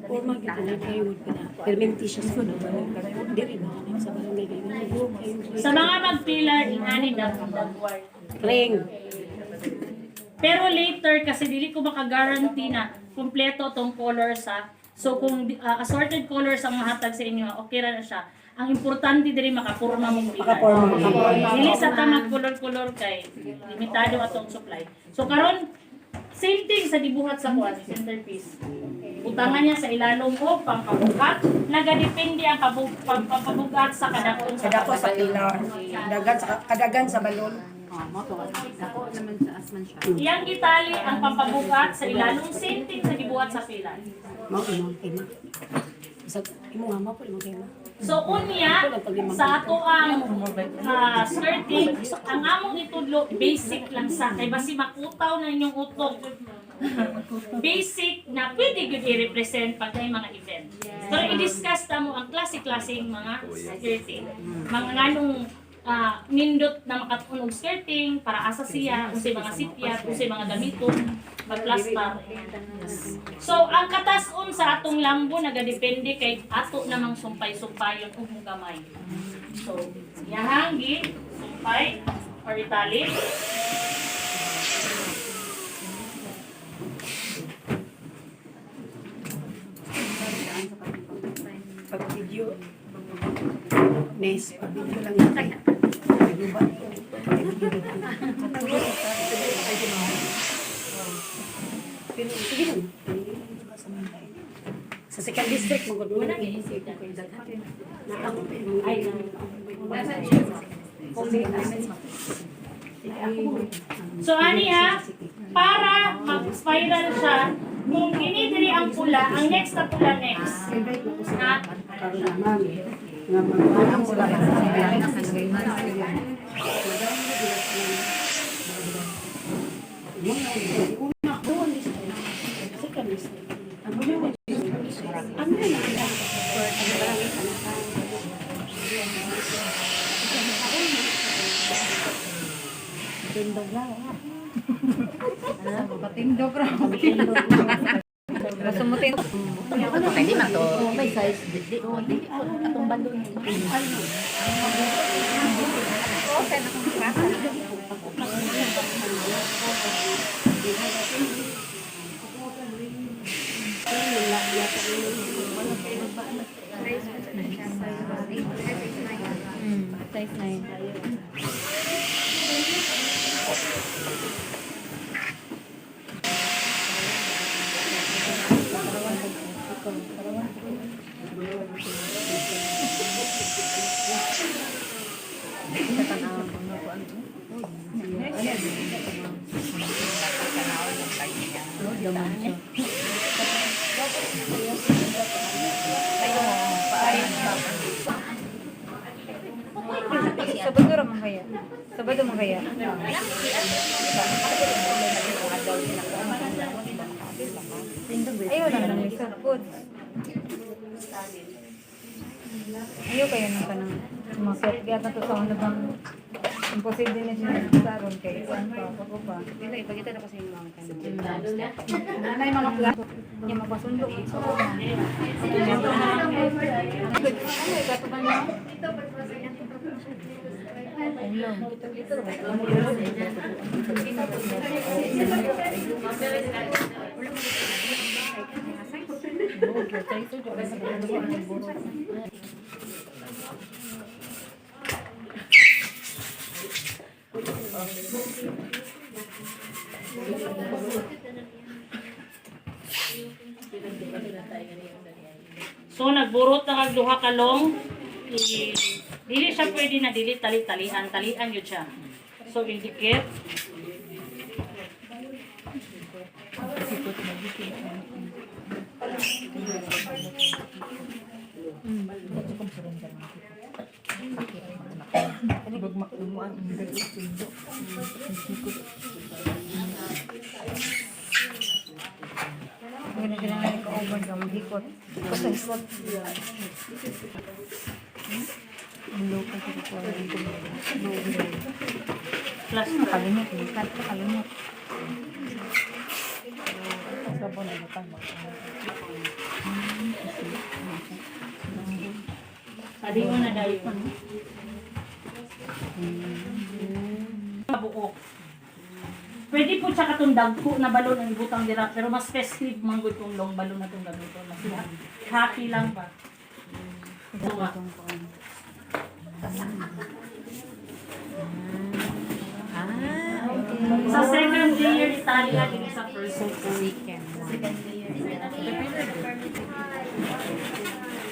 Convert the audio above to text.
Formal kita na kayo permentitious ko na diri ba sa barangay kayo. Sa mga mag-pillar, inani dagward. Ring. Pero later, kasi dili ko maka-guarantee na kumpleto tong colors ha. So kung assorted colors ang mahatag sa inyo, okay ra na siya. Ang importante diri makapurma mong pillar. Dili sa tamang color-color kay limitado atong supply. So karon same thing sa gibuhat sa kuan centerpiece. Utangan niya sa ilalong o pangpabugat, nagadepende ang pagpapabugat sa kadakon sa Kadako sa pilar. Kadagan sa balon. Iyang gitali ang pampabugat sa ilalong same thing sa gibuhat sa pilar. Mao imong tema. Sa imong ama po imong tema. So unya sa ato ang skirting, ang among itudlo basic lang sa kay basi makutaw na inyong utok. Basic na pwede gyud i-represent pag may mga event. Pero i-discuss ta mo ang klase-klaseng mga skirting. Mga nganong nindot na makatunog skirting para asa siya, unsay mga sipyat, unsay mga gamiton, magplastar. So ang katas-on sa atong lambo nagadepende kay ato namang sumpay-sumpayon ug gamay. So yahang gi sumpay or italic. Pag video Nes, pag video lang yan. Pero sige lang. Sa second district, magod-magod na iisip ko kayo daghan. Na ako ay So ani ha, para mag-spiral siya, kung kinidiri ang pula, ang next na pula next. Na nga magpapang sila. Patindog ra. Masumutin. Pwede man to. May size. Di atong balon. Okay na kung kasa. Size 9. Sabado ra man kaya. Sabado man kaya. Ayaw lang ng isa food. Ayaw kayo ng kanang sumakit. Kaya na to sa ano bang imposible na siya sa aron kay saan pa ako pa. Dili, ipakita na kasi yung mga kanang. Nanay mga plato. Yung magpasundok. So, ano ikato ba niya? So nagburot na kag duha ka long. Dili siya pwede na dili tali-talian, talian yun siya. So indicate. Hindi na kailangan ka-over ka mag-ikot. Kasi isot. Ang low kasi ko. Class Kalimot, likat, kalimot. Adi mo na dahil. Buok. Pwede po siya katong dagko na balon ang ibutang dira, pero mas festive man gud kung long balon na tong ganito. Mas happy lang ba? So, sa second layer Italia din sa first. Chicken. Second layer.